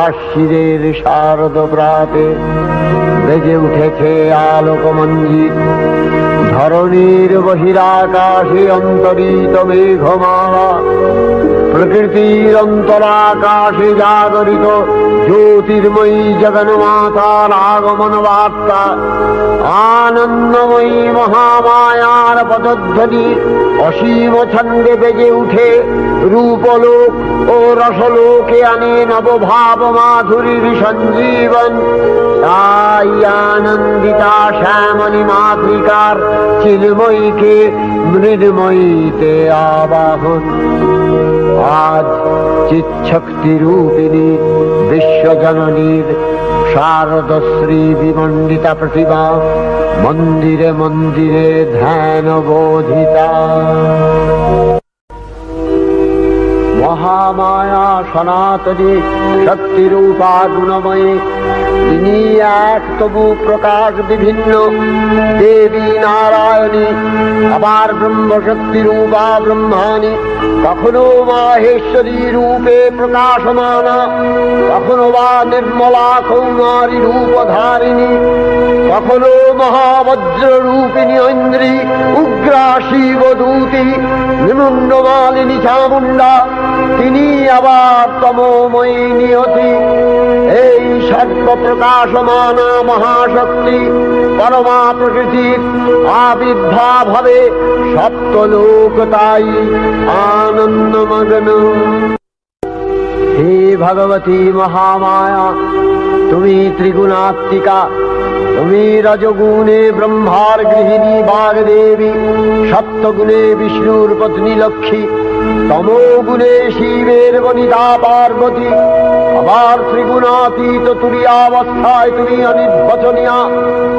আষাঢ়শিরের শারদ প্রাতে বেজে উঠেছে আলোকমঞ্জিত। ধরণীর বহিরাকাশে অন্তরিত মেঘমালা, প্রকৃতির অন্তরাকাশে জাগরিত জ্যোতির্ময়ী জগন্মাতার আগমন বার্তা। আনন্দময়ী মহামায়ার পদধ্বনি অসীম ছন্দে বেজে উঠে রূপলোক ও রসলোকে আনে নবভাব মাধুরীর সঞ্জীবন। তাই আনন্দিতা শ্যামলী মাতৃকার চিন্ময়ীকে মৃন্ময়ীতে আবাহন। আজ চিৎশক্তি রূপিণী বিশ্বজননীর শারদশ্রী বিমণ্ডিতা প্রতিমা মন্দিরে মন্দিরে ধ্যান বোধিতা। মহামায়া সনাতনী শক্তিরূপা গুণময়ী, তিনি এক তবু প্রকাশ বিভিন্ন দেবী নারায়ণী, আবার ব্রহ্মশক্তি রূপা ব্রহ্মাণী, কখনো মাহেশ্বরী রূপে প্রকাশমানা, কখনো বা নির্মলা কৌমারী রূপধারিণী, কখনো মহাবজ্র রূপিণী ঐন্দ্রী, উগ্রা শিবদূতি, নিমুন্ডমালিনী চামুণ্ডা, তিনি আবার তমোময়ী নিয়তি। এই সর্বপ্রকাশমানা মহাশক্তি পরমা প্রকৃতির আবির্ভাব হবে সপ্তলোক তাই আনন্দমগ্ন। হে ভগবতী মহামায়া, তুমি ত্রিগুণাত্মিকা, তুমি রজগুণে ব্রহ্মার গৃহিণী বাগদেবী, সপ্তগুণে বিষ্ণুর পত্নী লক্ষ্মী, তমোগুণে শিবের বনিতা পার্বতী, আবার ত্রিগুণাতীত তুরীয়াবস্থায় তুমি অনির্বচনীয়া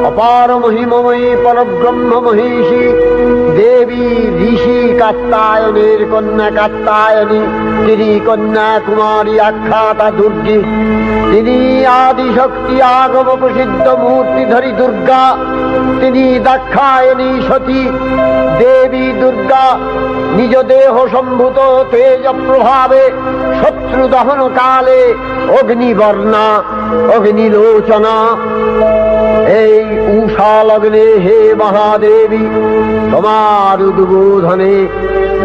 অপার মহিমময়ী পরব্রহ্ম মহিষী দেবী। ঋষি কাত্যায়নের কন্যা কাত্যায়নী, তিনি কন্যা কুমারী আখ্যাতা দুর্গী, তিনি আদিশক্তি আগম প্রসিদ্ধ মূর্তিধরী দুর্গা, তিনি দাক্ষায়ণী সতী দেবী দুর্গা। নিজ দেহ সম্ভূত তেজ প্রভাবে শত্রু দহন কালে অগ্নিবর্ণা অগ্নিলোচনা। এই উষা লগ্নে হে মহাদেবী, তোমার উদ্বোধনে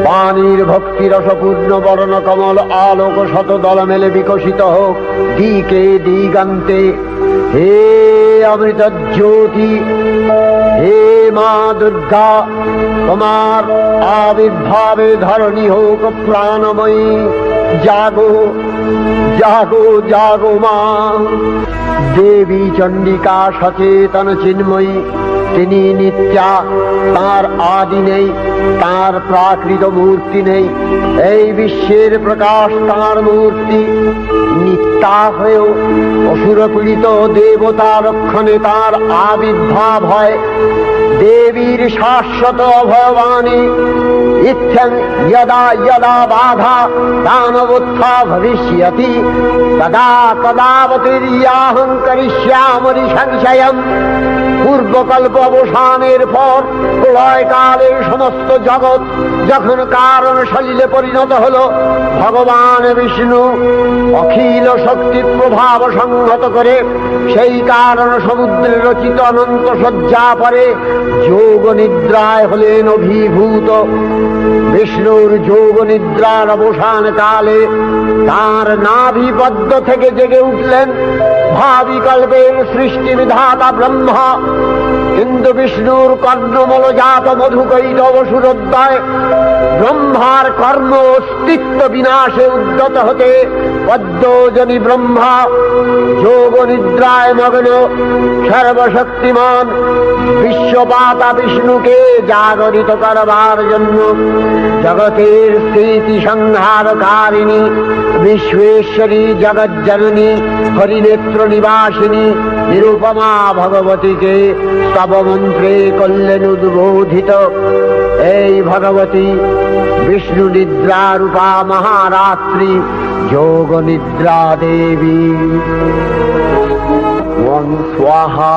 বাণীর ভক্তি রসপূর্ণ বর্ণ কমল আলোক শত দল মেলে বিকশিত হোক দিকে দিগান্তে। হে অমৃত জ্যোতি, হে মা দুর্গা, তোমার আবির্ভাবে ধরণী হোক প্রাণময়ী। জাগো জাগো জাগো মা। দেবী চণ্ডিকা সচেতন চিন্ময়ী, তিনি নিত্যা, তার আদি নেই, তার প্রাকৃত মূর্তি নেই। এই বিশ্বের প্রকাশ তার মূর্তি। নিত্যা হয়েও অসুর পীড়িত দেবতা রক্ষণে তার আবির্ভাব হয়। দেবীর শাশ্বত অভয়বাণী, ইচ্ছং যদা যদা বাধা দানবোত্থা ভবিষ্যতি তদা তদাবতীর্যাহং করিষ্যামি সংশয়ম। পূর্বকল্প অবসানের পর প্রলয়কালে সমস্ত জগৎ যখন কারণ সলিলে পরিণত হল, ভগবান বিষ্ণু অখিল শক্তি প্রভাব সংহত করে সেই কারণ সমুদ্রে রচিত অনন্ত শয্যা পরে যোগ নিদ্রায় হলেন অভিভূত। বিষ্ণুর যোগ নিদ্রার অবসান কালে তার নাভিপদ্ম থেকে জেগে উঠলেন ভাবিকল্পের সৃষ্টি বিধাতা ব্রহ্মা। কিন্তু বিষ্ণুর কর্ণমলজাত মধুকৈটব সুরোদ্দয় ব্রহ্মার কর্ম অস্তিত্ব বিনাশে উদ্যত হতে পদ্মজনী ব্রহ্মা যোগ নিদ্রায় মগ্ন সর্বশক্তিমান বিশ্বপাতা বিষ্ণুকে জাগরিত করবার জন্য জগতের স্থিতি সংহারকারিণী বিশ্বেশ্বরী জগজ্জননী হরিনেত্র নিবাসিনী নিরুপমা ভগবতীকে স্তবমন্ত্রে করলেন উদ্বোধিত। এই ভগবতী বিষ্ণু নিদ্রা রূপা মহারাত্রি যোগ নিদ্রা দেবী। त्वं स्वाहा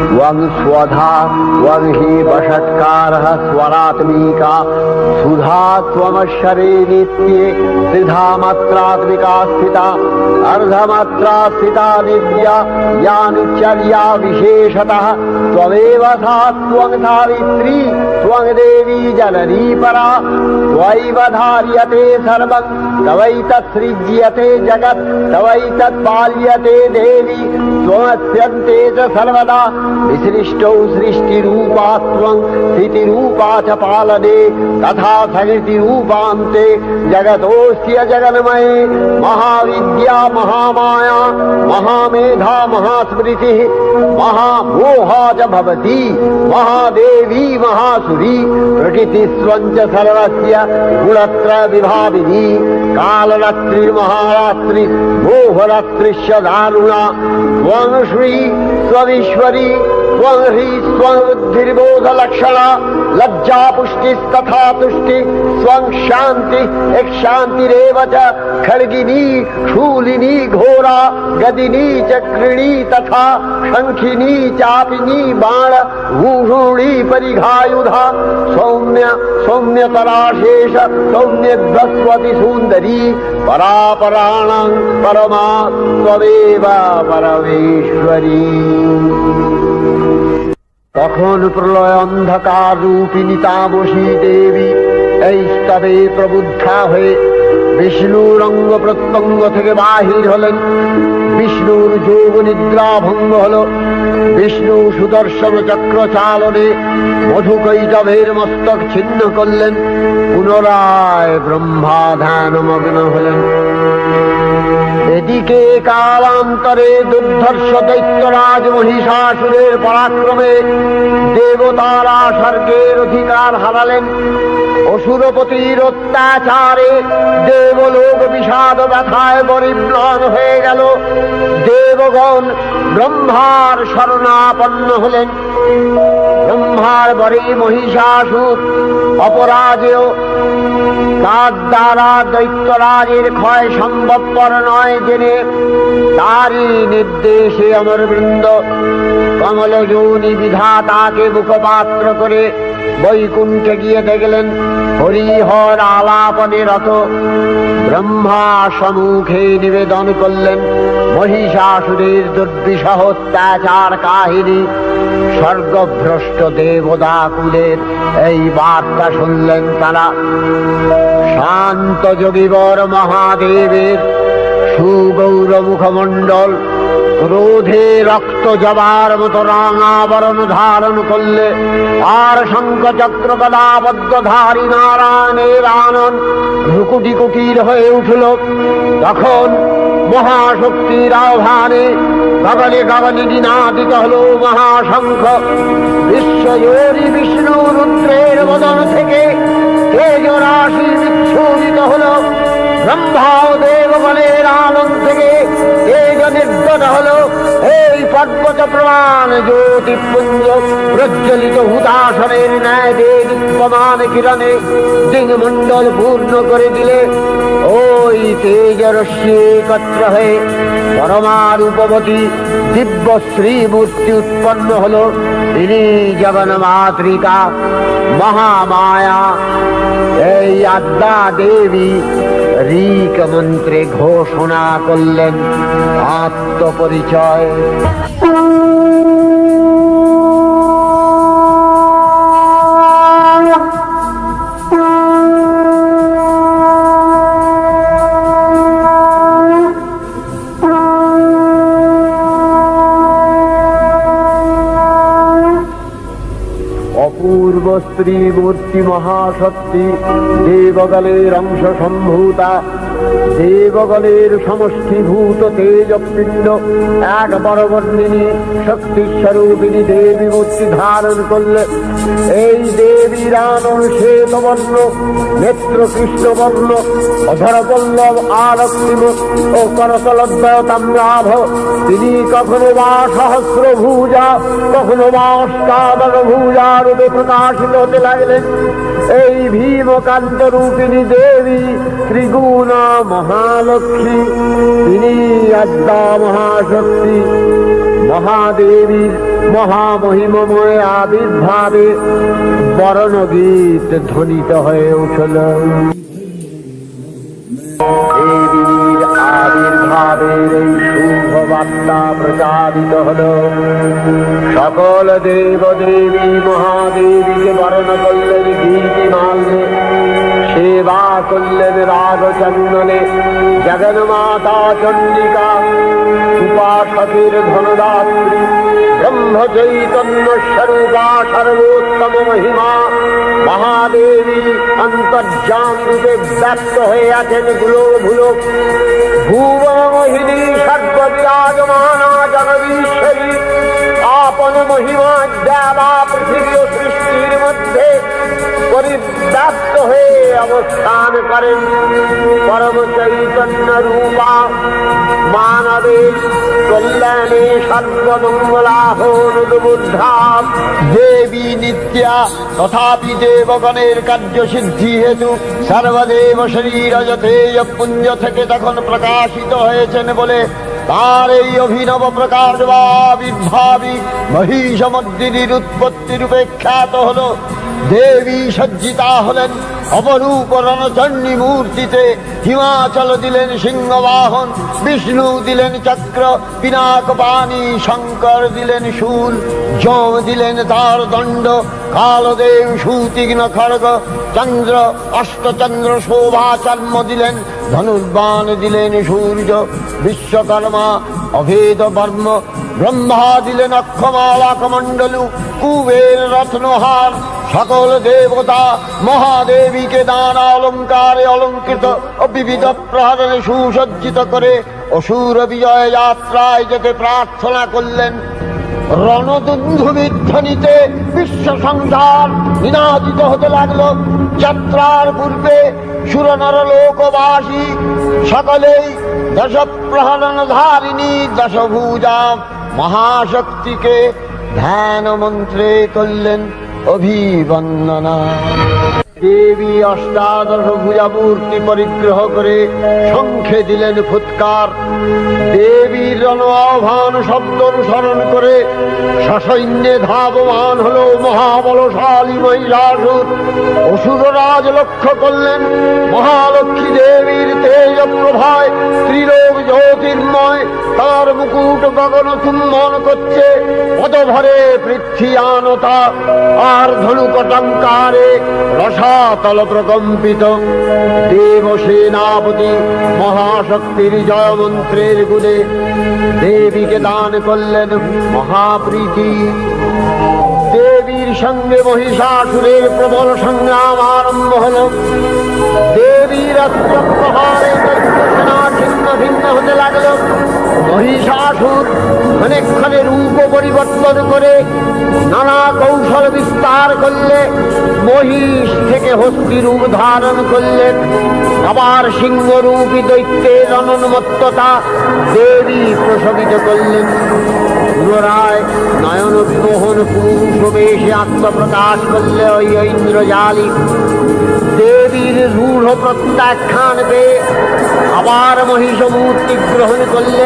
त्वं स्वधा त्वं हि वषट्कारः स्वरात्मिका सुधा त्वमक्षरे नित्ये त्रिधा मात्रात्मिका स्थिता अर्धमात्रा स्थिता विद्या यानि चर्या विशेषतः त्वमेव सा त्वं सावित्री त्वं देवी जननी परा त्वयैव धार्यते सर्वं तवैतत्सृज्यते जगत् तवैतत्पाल्यते देवी त्वमस्यन्ते च सर्वदा विसृष्टौ सृष्टिरूपा त्वं स्थितिरूपा च पालने तथा सकृतिरूपान्ते जगतोऽस्य जगन्मये महाविद्या महामाया महामेधा महास्मृतिः महामोहा च भवति महादेवी महासुरी प्रकृतिस्त्वं च सर्वस्य गुणत्रय विभाविनी कालरात्रि महारात्रि मोहरात्रिश्च दारुणा त्वं श्री स्वमीश्वरी त्वं ह्री स्वबुद्धिर्बोधलक्षणा लज्जा पुष्टिस्तथा तुष्टि स्वं शान्ति एक शान्तिरेव च खड्गिनी शूलिनी घोरा गदिनी चक्रिणी तथा शंखिनी चापिनी बाण भूषुणी परिघायुधा सौम्य सौम्यतराशेष सौम्य बृहस्पति सुंदरी परापराणां परमा त्वमेव परमेश्वरी। তখন প্রলয় অন্ধকার রূপিণী তামসী দেবী এই স্তবে প্রবুদ্ধা হয়ে বিষ্ণুর অঙ্গ প্রত্যঙ্গ থেকে বাহির হলেন। বিষ্ণুর যোগ নিদ্রা ভঙ্গ হল। বিষ্ণু সুদর্শন চক্র চালনে মধুকৈটভের মস্তক ছিন্ন করলেন। পুনরায় ব্রহ্মা ধ্যানমগ্ন হলেন। এদিকে কালান্তরে দুর্ধর্ষ দৈত্যরাজ মহিষাসুরের পরাক্রমে দেবতারা স্বর্গের অধিকার হারালেন। অসুরপতির অত্যাচারে দেবলোক বিষাদ ব্যথায় পরিম্লান হয়ে গেল। দেবগণ ব্রহ্মার শরণাপন্ন হলেন। ব্রহ্মার বরে মহিষাসুর অপরাজেয়, তার দ্বারা দৈত্যরাজের ক্ষয় সম্ভবপর নয় জেনে তারই নির্দেশে অমরবৃন্দ কমলযোনি বিধাতাকে মুখপাত্র করে বৈকুণ্ঠে গিয়ে দেখলেন হরিহর আলাপনে রত। ব্রহ্মা সম্মুখে নিবেদন করলেন মহিষাসুরের দুর্বিষহ অত্যাচার কাহিনী। স্বর্গভ্রষ্ট দেবদাকুলের এই বার্তা শুনলেন তারা। শান্ত যোগীবর মহাদেবের সুগৌর মুখমণ্ডল ক্রোধে রক্ত জবার মতো রাঙাবরণ ধারণ করলে, আর শঙ্খ চক্র গদাবদ্ধধারী নারায়ণের আনন ভ্রুকুটি কুটির হয়ে উঠল। তখন মহাশক্তির আহ্বানে গগনে গগনে নিনাদিত হল মহাশঙ্খ। বিশ্বজোরি বিষ্ণু রুদ্রের বদন থেকে তেজরাশি বিচ্ছুরিত হল। ব্রহ্মা ও দেবগণের আনন্দ থেকে তেজ নির্গত হল। এই পর্বত প্রমাণ জ্যোতিপুঞ্জ প্রজ্বলিত হুতাসনের ন্যায় দেদীপ্যমান কিরণে দিগমণ্ডল পূর্ণ করে দিলে ওই তেজরশ্মি একত্র হয়ে পরমারূপবতী দিব্য শ্রীমূর্তি উৎপন্ন হল। তিনি জগন্মাতৃকা মহামায়া। এই আদ্যা দেবী ঋক মন্ত্রে ঘোষণা করলেন আত্মপরিচয়। অপূর্ব স্ত্রী মূর্তি মহাশক্তি দেবগণের অংশ সম্ভূতা, দেবগণের সমষ্টিভূত তেজপিণ্ড এক বরবর্ণিনী শক্তিস্বরূপিণী দেবী মূর্তি ধারণ করলে। এই দেবীর আনন শ্বেতবর্ণ, নেত্র কৃষ্ণবর্ণ, অধরপল্লব আরক্তিম ও করতলদ্বয় তাম্রাভ। তিনি কখনো বা সহস্র ভুজা, কখনো বা অষ্টাদশ ভুজা রূপে প্রকাশিত হতে লাগলেন। এই ভীমকান্ত রূপিণী দেবী ত্রিগুণা মহালক্ষ্মী। তিনি আদ্যা মহাশক্তি মহাদেবীর মহামহিমময় আবির্ভাবে বরণগীত ধ্বনিত হয়ে উঠল। দেবীর আবির্ভাবের এই শুভ বার্তা প্রচারিত হল। সকল দেব দেবী মহাদেবীকে বরণ করলেন গীতিমাল্যে, সেবা করলেন রাগচন্দনে। জগন্মাতা চণ্ডিকা উপাসকের ধনদাত্রী ব্রহ্ম চৈতন্য স্বরূপা সর্বোত্তম মহিমা মহাদেবী অন্তর্যাম রূপে ব্যক্ত হয়ে আছেন গুলো ভুবন মোহিনী সর্ববিরাজমানা জগদীশ্বরী আপন মহিমা দেবা পৃথিবী ও সৃষ্টির মধ্যে পরিব্যাপ্ত হয়ে অবস্থান করেন। পরম চৈতন্য রূপা মানবের কল্যাণে সর্বমঙ্গলাহনুদ্বুদ্ধা দেবী নিত্যা, তথাপি দেবগণের কার্যসিদ্ধি হেতু সর্বদেব শরীর যথেয় পুঞ্জ থেকে তখন প্রকাশিত হয়েছেন বলে তার এই অভিনব প্রকাশ বা আবির্ভাবী মহিষমর্দিনীর উৎপত্তি রূপে খ্যাত হল। দেবী সজ্জিতা হলেন অপরূপ রণচণ্ডী মূর্তিতে। হিমাচল দিলেন সিংহবাহন, বিষ্ণু দিলেন চক্র পিনাক পানি, শঙ্কর দিলেন শূল, যম দিলেন তার দণ্ড, কালদেব সুতীক্ষ্ণ খড়গ, চন্দ্র অষ্টচন্দ্র শোভা চর্ম দিলেন, ধনুর্বাণ দিলেন সূর্য, বিশ্বকর্মা অভেদ বর্ম, ব্রহ্মা দিলেন অক্ষমালা কমণ্ডলু, কুবের রত্নহার। সকল দেবতা মহাদেবীকে নানা অলঙ্কারে অলঙ্কৃত ও বিবিধ প্রহরণে সুসজ্জিত করে অসুর বিজয় যাত্রায় যেতে প্রার্থনা করলেন। রণদুন্ধুবির ধ্বনিতে বিশ্ব সংসার নিনাদিত হতে লাগলো। যাত্রার পূর্বে সুরনর লোকবাসী সকলেই দশ প্রহরণ ধারিণী দশভুজা মহাশক্তিকে ধ্যান মন্ত্রে করলেন অভিবন্দনা। দেবী অষ্টাদশ ভুজা মূর্তি পরিগ্রহ করে শঙ্খে দিলেন ফুৎকার। দেবীর রণ আহ্বান শব্দ অনুসরণ করে সসৈন্যে ধাবমান হল মহাবলশালী মহিষাসুর। অসুররাজ লক্ষ্য করলেন মহালক্ষ্মী দেবীর তেজ প্রভায় ত্রিলোক জ্যোতির্ময়, তার মুকুট গগন চুম্বন করছে, পদভরে পৃথ্বীয়ানতা আর ধনুকটঙ্কারে রসাতল প্রকম্পিত। দেব সেনাপতি মহাশক্তির জয়মন্ত্রের গুণে দেবীকে দান করলেন মহাপ্রীতি। দেবীর সঙ্গে মহিষাসুরের প্রবল সংগ্রাম আরম্ভ হল। দেবীর অস্ত্র প্রহারে সেনা ছিন্ন ভিন্ন হতে লাগল। মহিষাসুর অনেকক্ষণে রূপ পরিবর্তন করে নানা কৌশল বিস্তার করলে মহিষ থেকে হস্তি রূপ ধারণ করলেন। আবার সিংহরূপী দৈত্যের অনন্মত্ততা দেবী প্রশমিত করলেন। পুনরায় নয়ন বিমোহন পুরুষ বেশে আত্মপ্রকাশ করলে ওই ইন্দ্রজালী। দেবীর রূঢ় প্রত্যাখ্যান পেয়ে আবার মহিষ মূর্তি গ্রহণ করলে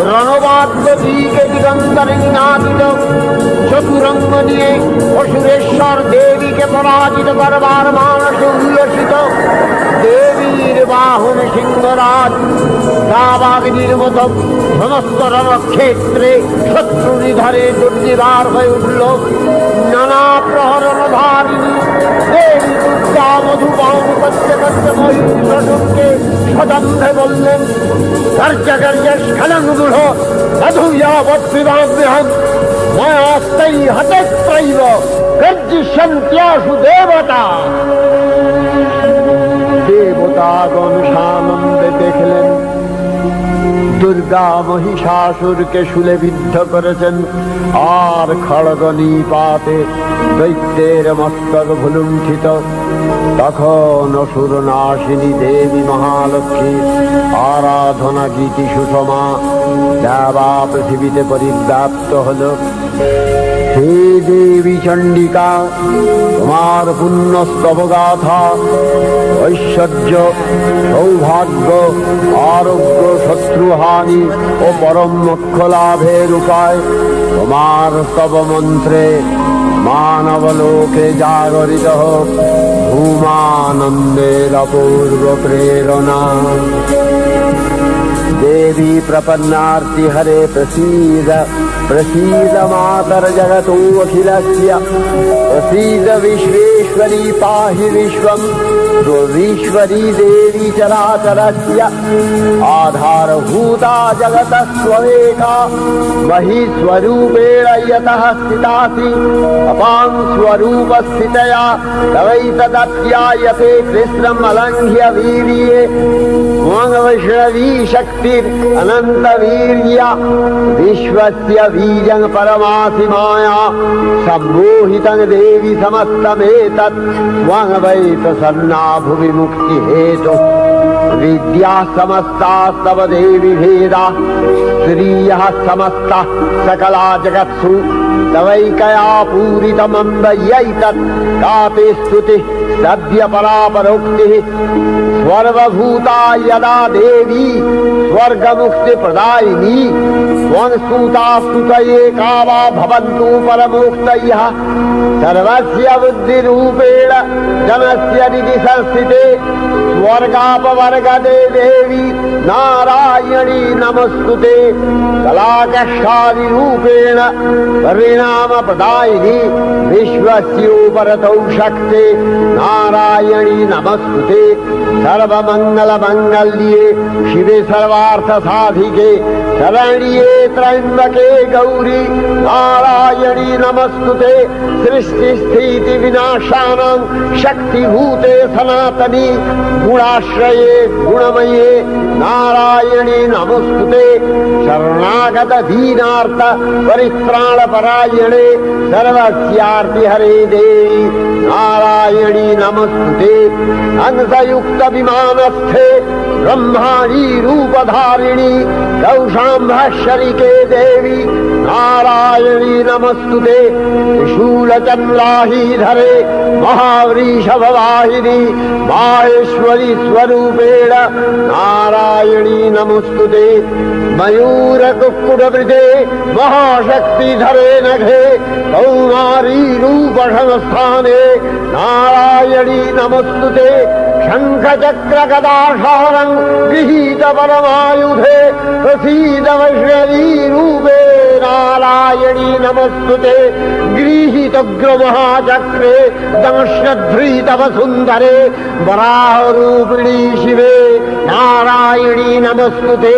রণবাদ্য দিকে দিগন্তরে নিনাদিত চতুরঙ্গ নিয়ে অসুরেশ্বর দেবীকে পরাজিত করবার মানসে উল্লসিত। দেবীর বাহন সিংহরাজ দাবাগ্নির মতো সমস্ত রণক্ষেত্রে শত্রু নিধরে দুর্নিবার হয়ে উঠল। নানা প্রহরণ ধারিণী দেবী দুর্গা মধুপান করতে করতে মহিষাসুরকে সদম্ভে বললেন, কার্য কার্য স্খলন মূঢ় মধুয়াবৎবিবাগ্রহম ময়াস্তাই হতত্রৈব গর্জিষ্যন্ত্যাসু দেবতা। দেবতাগণ সানন্দে দেখলেন দুর্গা মহিষাসুরকে শুলে বিদ্ধ করেছেন, আর খড়গ নিপাতে দৈত্যের মস্তক ভুলুণ্ঠিত। তখন অসুর নাশিনী দেবী মহালক্ষ্মী আরাধনা গীতি সুষমা দেবা পৃথিবীতে পরিব্যাপ্ত হল। हे देवी चंडिका, তোমার পুণ্যস্তব গাথা, ঐশ্বর্য, সৌভাগ্য, আরোগ্য, শত্রুহানি ও পরম মোক্ষ লাভের উপায় তোমার স্তব মন্ত্রে মানব লোকে জাগরিত হোক ধূমানন্দের অপূর্ব প্রেরণা। देवी प्रपन्नार्ति हरे प्रसीद प्रसीद मातर जगतोऽखिलस्य प्रसीद विश्वेश्वरी पाहि विश्वं विश्वरी देवी चराचरस्य आधारभूता जगतस्त्वमेका महीस्वरूपेण यतः स्थितासि अपां स्वरूपस्थितया तवैतदप्यायते कृष्णम् अलङ्घ्य वीर्ये वैष्णवी शक्ति अनंत वीर्या विश्वस्य बीजं परमासि माया सम्मोहितं देवी समस्तमेतत् त्वं वै प्रसन्ना भुवि मुक्ति हेतु विद्या समस्तास्तव देवी भेदा श्रियः समस्ता सकला जगत्सु तवैकया पूरितमम्ब यैतत् कापि स्तुतिः सद्य परापरोक्तिः सर्वभूता यदा देवी स्वर्गमुक्ति प्रदायिनी त्वं स्तुता स्तुतये का वा भवन्तु परमोक्तयः सर्वस्य बुद्धिरूपेण जनस्य हृदि संस्थिते स्वर्गापवर्गदे देवी नारायणी नमस्तुते कलाकक्षादिरूपेण परिणाम प्रदायिनी विश्वस्योपरतौ शक्ते नारायणी नमस्तुते सर्वमंगल मंगल्ये शिवे सर्वार्थ साधिके शरण्ये त्र्यंबके गौरी नारायणी नमस्तुते सृष्टि स्थिति विनाशानां शक्तिभूते सनातनी गुणाश्रये गुणमये नारायणी नमस्तुते शरणागत दीनार्थ परित्राण परायणे सर्वस्यार्ति हरे देवी नारायणी नमस्तुते अंशयुक्त विमानस्थे ब्रह्माणी रूपधारिणी कौशाम्भशरिके देवी नारायणी नमस्तुते त्रिशूलचन्द्राहीधरे महावृषभवाहिनी माहेश्वरी स्वरूपेण नारायणी नमस्तुते मयूरकुक्कुटवृते महाशक्तिधरे नघे कौमारी रूपसंस्थाने नारायणी नमस्तुते शङ्खचक्रगदाशारं गृहीत परमायुधे प्रसीद वैष्णवी रूपे नारायणी नमस्तुते गृहीतोग्रमहाचक्रे दंशध्रीतव सुन्दरे वराहरूपिणी शिवे नारायणी नमस्तुते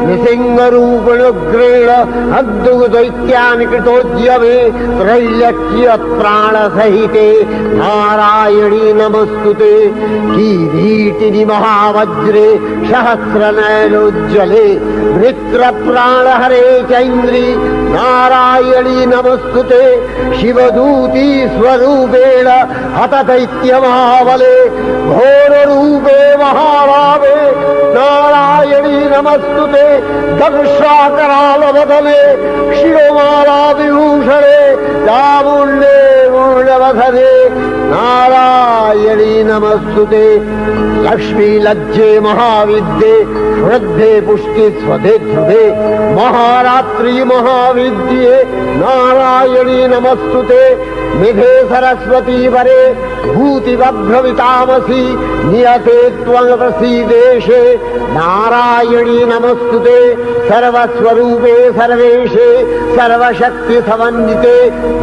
निसिंहरूपिणुग्रेण अद्भुतदैत्यानि कृतोद्यमे त्रैलक्ष्य प्राणसहिते नारायणी नमस्तुते किरीटिनि महावज्रे सहस्रनयनोज्ज्वले वृत्रप्राणहरे चैन्द्री नारायणी नमस्तुते शिवदूती स्वरूपेण हतदैत्यमहाबले घोररूपे महाभावे नारायणी नमस्तुते दंशाकरालवदने शिरोमालाविभूषणे चामुण्डे मूलवधने नारायणी नमस्तुते लक्ष्मी लज्जे महाविद्ये श्रद्धे पुष्टि स्वधे ध्रुवे महारात्रि महाविद्ये नारायणी नमस्तुते निधे सरस्वती वरे भूतिवभ्रवितामसि नियते त्वं प्रसीदेशे नारायणी नमस्तुते सर्वस्वरूपे सर्वेशे सर्वशक्ति समन्विते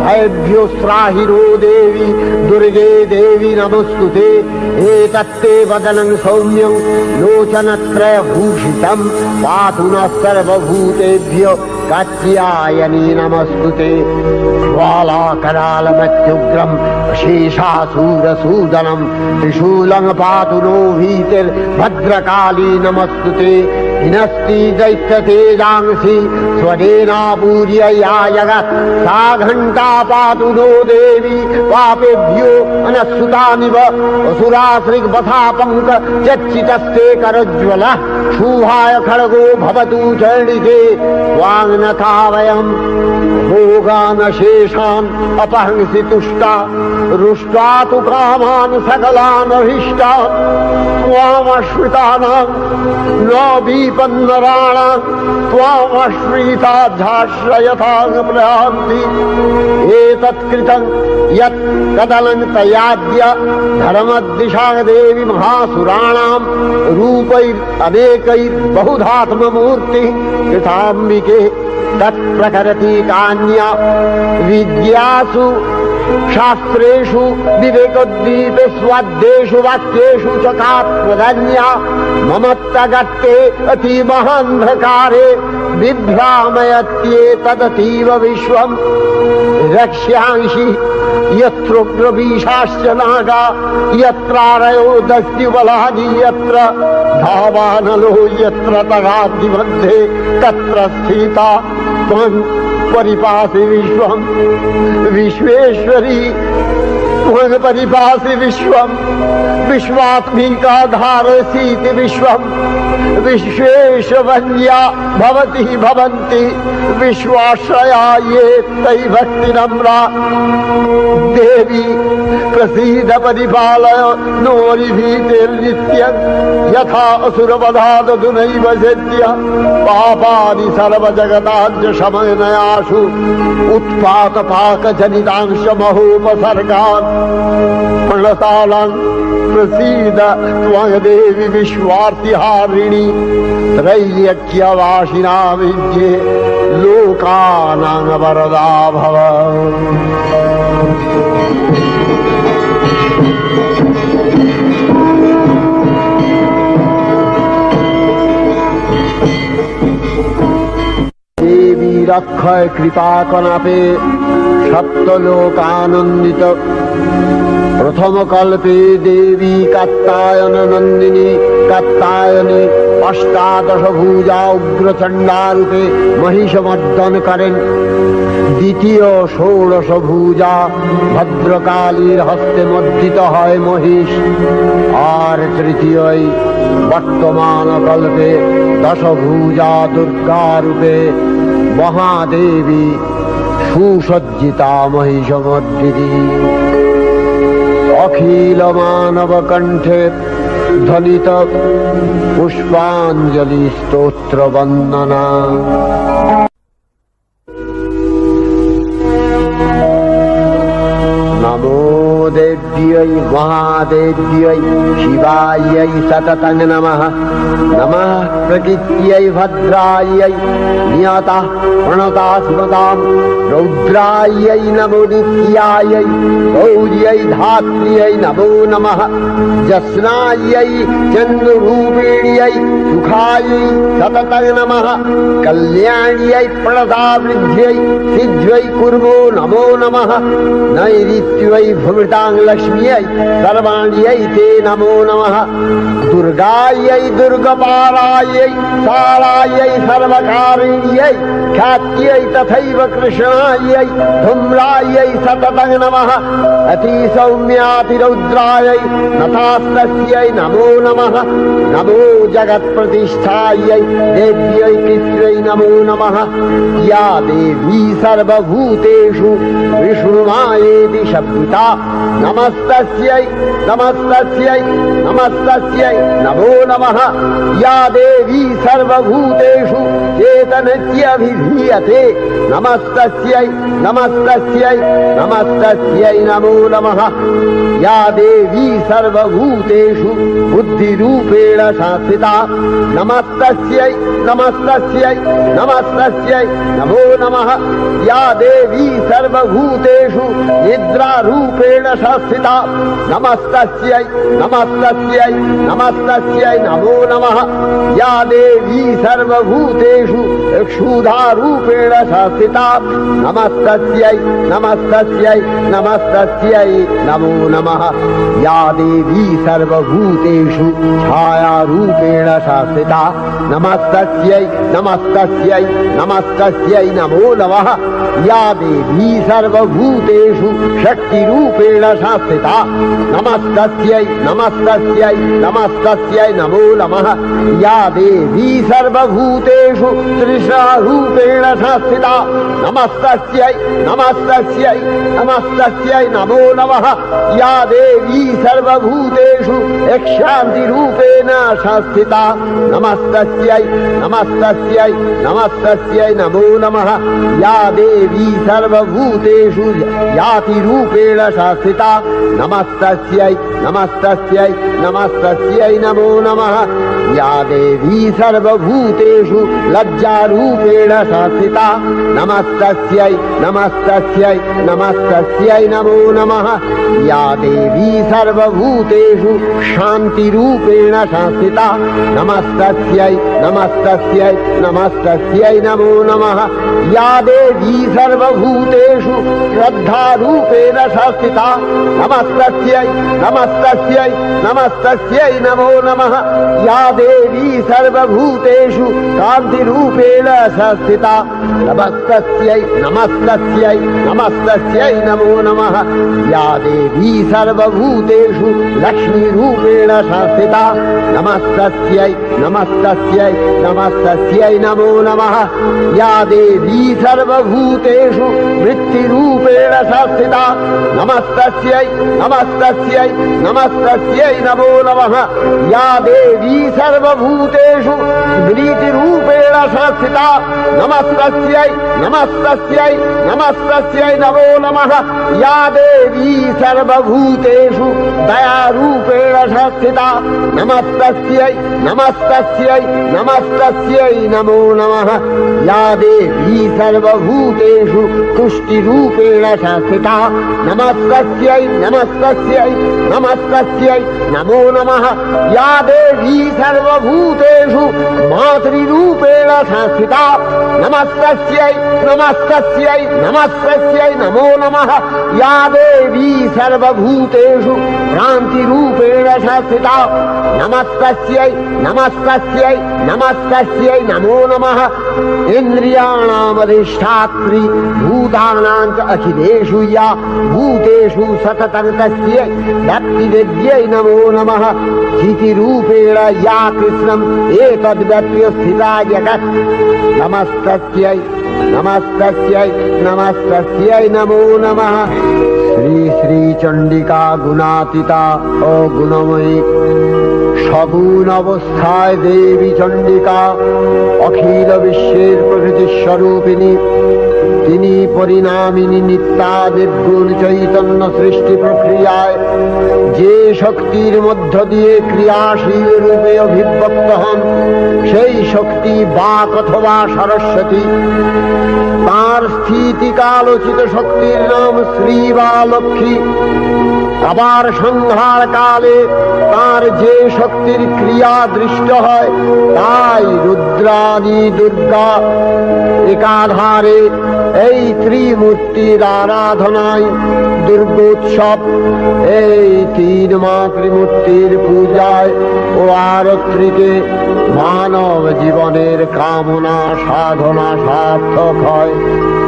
भयभ्योस्त्राहिरो देवी दुर्गे देवी नमस्तुते एतत्ते वदनं सौम्यं लोचनत्रयभूषितं पातु नः सर्वभूतेभ्यो कात्यायनी नमस्तुते ज्वालाकरालमत्युग्रं शेषासूरसूदनं त्रिशूलं पातु नो भीतिर्भद्रकाली नमस्तुते हिनस्ति दैत्यतेजांसि स्वदेनापूर्य या जगत् सा घण्टा पातु नो देवी पापेभ्यो अनस्सुतानिव असुराश्रिग्वथा चच्चितस्ते करज्ज्वलः शूभाय खड्गो भवतु चण्डिके वाङ्नथा वयम् भोगानशेषान् अपहंसि तुष्टा रुष्ट्वा तु कामान् सकलानभीष्टान् त्वामश्रितानां न विपन्नराणां त्वामश्रिताध्याश्रयतां प्रयान्ति एतत्कृतं यत् कदनं तयाद्य धर्मदिशा देवी महासुराणां रूपैरनेकैर्बहुधात्ममूर्तिः कृताम्बिके तत्प्रकरति कान्या विद्यासु शास्त्रेषु विवेकोद्दीपे स्वाद्येषु वाक्येषु च का प्रधन्या ममत्तगत्ते अतिमहान्धकारे बिभ्रामयत्येतदतीव विश्वम् रक्ष्यांसि यत्रोग्रवीशाश्च नागा यत्रारयो दस्युबलानि यत्र धावानलो यत्र तगाग्निमध्ये तत्र स्थिता त्वं परिपासि विश्वम् विश्वेश्वरी त्वं परिपासि विश्वम् विश्वात्मिका धारसीति विश्वम् विश्वेशवन्या भवति भवन्ति विश्वाश्रया ये तै भक्तिनम्रा देवी प्रसीद परिपालय नोरिभीतिर्नित्यं यथा असुरवधादधुनैव सेद्य पापानि सर्वजगताञ्च शमनयासु उत्पातपाकजनितांश महोपसर्गान् प्रणतालां प्रसीद त्वं देवी विश्वार्तिहारिणी त्रैलोक्यवासिना विद्ये लोकानां वरदा भव। देवी रक्षय कृपा कनापे सप्तलोकानंदित प्रथम कल्पे देवी कात्यायन नंदिनी कात्यायनी अष्टादश भुजा उग्रचंडा रूपे महिषमर्दन करें द्वितीय षोडश भुजा भद्रकालीर हस्ते मर्दित है महिष और तृतीय वर्तमान कल्पे दश भुजा दुर्गा रूपे महादेवी सुसज्जिता महिषमर्दिनी अखिल मानव कंठे ध्वनित पुष्पांजलि स्तोत्र वंदना। नमो देव्यै महादेव्यै शिवायै सततं नमः। नमः प्रकृत्यै भद्रायै नियतः प्रणता स्मतां रौद्रायै नमो नित्यायै गौर्यै धात्र्यै नमो नमः। जस्नायै चन्द्ररूपिण्यै सुखायै सततं नमः। कल्याण्यै प्रणतावृद्ध्यै सिद्ध्यै कुर्मो नमो नमः। नैऋत्यै भूमितां लक्ष्म्यै सर्वाण्यै ते नमो नमः। दुर्गायै दुर्गपारायै सारायै सर्वकारिण्यै ख्यात्यै तथैव कृष्णायै धूम्रायै सततं नमः। अतिसौम्यातिरौद्रायै नतास्तस्यै नमो नमः। नमो जगत्प्रतिष्ठायै देव्यै कृत्यै नमो नमः। या देवी सर्वभूतेषु विष्णुमायेति शब्दिता नमस्तस्यै नमस्तस्यै नमस्तस्यै नमो नमः। या देवी सर्वभूतेषु चेतनस्यभिधीयते नमस्तस्यै नमस्तस्यै नमस्तस्यै नमो नमः। या देवी सर्वभूतेषु बुद्धिरूपेण संस्थिता नमस्तस्यै नमस्तस्यै नमस्तस्यै नमो नमः। या देवी सर्वभूतेषु निद्रारूपेण संस्थिता नमस्तस्यै नमस्तस्यै नमस्तस्यै नमो नमः। या देवी सर्वभूतेषु क्षुधारूपेण संस्थिता नमस्तस्यै नमस्तस्यै नमस्तस्यै नमो नमः। या देवी सर्वभूतेषु छायारूपेण संस्थिता नमस्तस्यै नमस्तस्यै नमस्तस्यै नमो नमः। या देवी सर्वभूतेषु शक्तिरूपेण शास्त्रिता नमस्तस्यै नमस्तस्यै नमस्तस्यै नमो नमः या देवी सर्वभूतेषु त्रिशूपेण शास्त्रिता नमस्तस्यै नमस्तस्यै नमस्तस्यै नमो नमः या देवी सर्वभूतेषु शान्तिरूपेण शास्त्रिता नमस्तस्यै नमस्तस्यै नमस्तस्यै नमो नमः या देवी सर्वभूतेषु यातिरूपेण शास्त्रिता नमस्तस्यै नमस्तस्यै नमस्तस्यै नमो नमः या देवी सर्वभूतेषु लज्जारूपेण शास्त्रिता नमस्तस्यै नमस्तस्यै नमस्तस्यै नमो नमः या देवी सर्वभूतेषु शान्तिरूपेण शास्त्रिता नमस्तस्यै नमस्तस्यै नमस्तस्यै नमो नमः या देवी सर्वभूतेषु श्रद्धारूपेण शास्त्रिता नमस्तस्यै नमस्तस्यै नमस्तस्यै नमो नमः या देवी सर्वभूतेषु कान्तिरूपेण शास्त्रिता नमस्तस्यै नमस्तस्यै नमस्तस्यै नमो नमः या देवी सर्वभूतेषु लक्ष्मीरूपेण शास्त्रिता नमस्तस्यै नमस्तस्यै नमस्तस्यै नमो नमः या देवी सर्वभूतेषु वृत्तिरूपेण शास्त्रिता नमस्तस्यै नमस्तस्यै नमस्तस्यै नमो नमः या देवी सर्वभूतेषु प्रीतिरूपेण शास्त्रिता नमस्तस्यै नमस्तस्यै नमस्तस्यै नमो नमः या देवी सर्वभूतेषु दयारूपेण शास्त्रिता नमस्तस्यै नमस्तस्यै नमस्तस्यै नमो नमः या देवी सर्वभूतेषु तुष्टिरूपेण शास्त्रिता नमस्तस्यै नमस्तस्यै नमस्तस्यै नमो नमः या देवी सर्वभूतेषु मातृरूपेण शास्त्रिता नमस्तस्यै नमस्तस्यै नमस्तस्यै नमो नमः या देवी सर्वभूतेषु भ्रान्तिरूपेण शास्त्रिता नमस्तस्यै नमस्तस्यै नमस्तस्यै नमो नमः इन्द्रियाणामधिष्ठात्री भूतानां च अखिलेषु या भूतेषु सततं तस्यै भक्तिविद्यै नमो नमः स्थितिरूपेण या कृष्णम् एतद्व्यप्य स्थिता जगत् नमस्तस्यै नमस्तस्यै नमस्तस्यै नमो नमः श्री श्री चंडिका गुणातीता ओ गुणमयी सगुण अवस्थाय देवी चंडिका अखिल विश्वेर प्रकृति स्वरूपिणी তিনি পরিণামিনী নিত্যা নির্গুণ চৈতন্য সৃষ্টি প্রক্রিয়ায় যে শক্তির মধ্য দিয়ে ক্রিয়াশীল রূপে অভিব্যক্ত হন সেই শক্তি বাক অথবা সরস্বতী তার স্থিতিকালোচিত শক্তির নাম শ্রী বা লক্ষ্মী আবার সংহার কালে তার যে শক্তির ক্রিয়া দৃষ্ট হয় তাই রুদ্রাণী দুর্গা একাধারে এই ত্রিমূর্তির আরাধনায় দুর্গোৎসব এই তিন মাতৃমূর্তির পূজায় ও আরতিতে মানব জীবনের কামনা সাধনা সার্থক হয়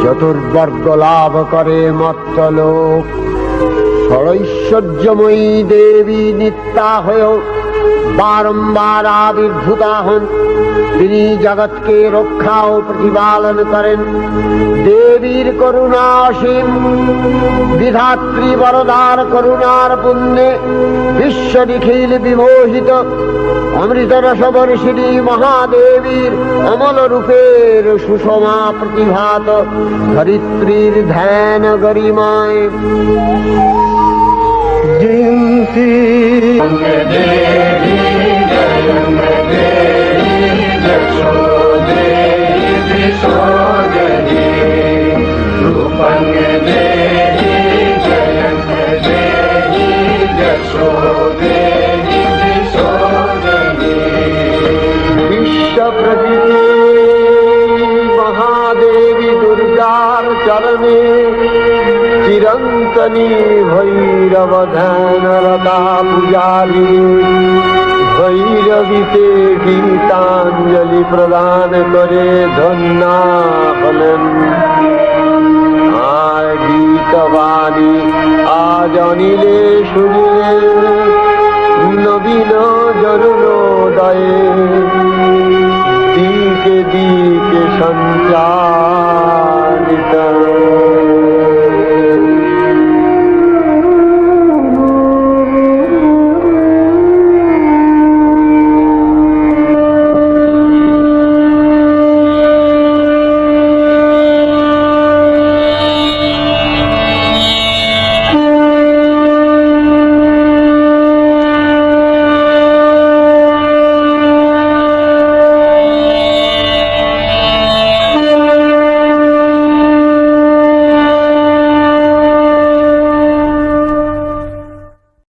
চতুর্বর্গ লাভ করে মর্ত্যলোক ঐশ্বর্যময়ী দেবী নিত্যা হয়েও বারম্বার আবির্ভূতা হন তিনি জগৎকে রক্ষা ও প্রতিপালন করেন দেবীর করুণা অসীম বিধাত্রী বরদার করুণার পুণ্যে বিশ্ব নিখিল বিমোহিত অমৃত রসবর্ষিণী মহাদেবীর অমল রূপের সুষমা প্রতিভাত ধরিত্রীর ধ্যান গরিমায় জিন্তি বিশ্ব প্রকৃতি মহাদেবী দুর্গার চরণে চিরন্তনী ভৈরব ধ্যানরতা পূজারী ভৈরবীতে গীতাঞ্জলি প্রদান করে ধন্যা হলেন আর গীত বাণী আজ অনিলে শুনিলে নবীন জরুণোদয়ে দিকে দিকে সঞ্চারিত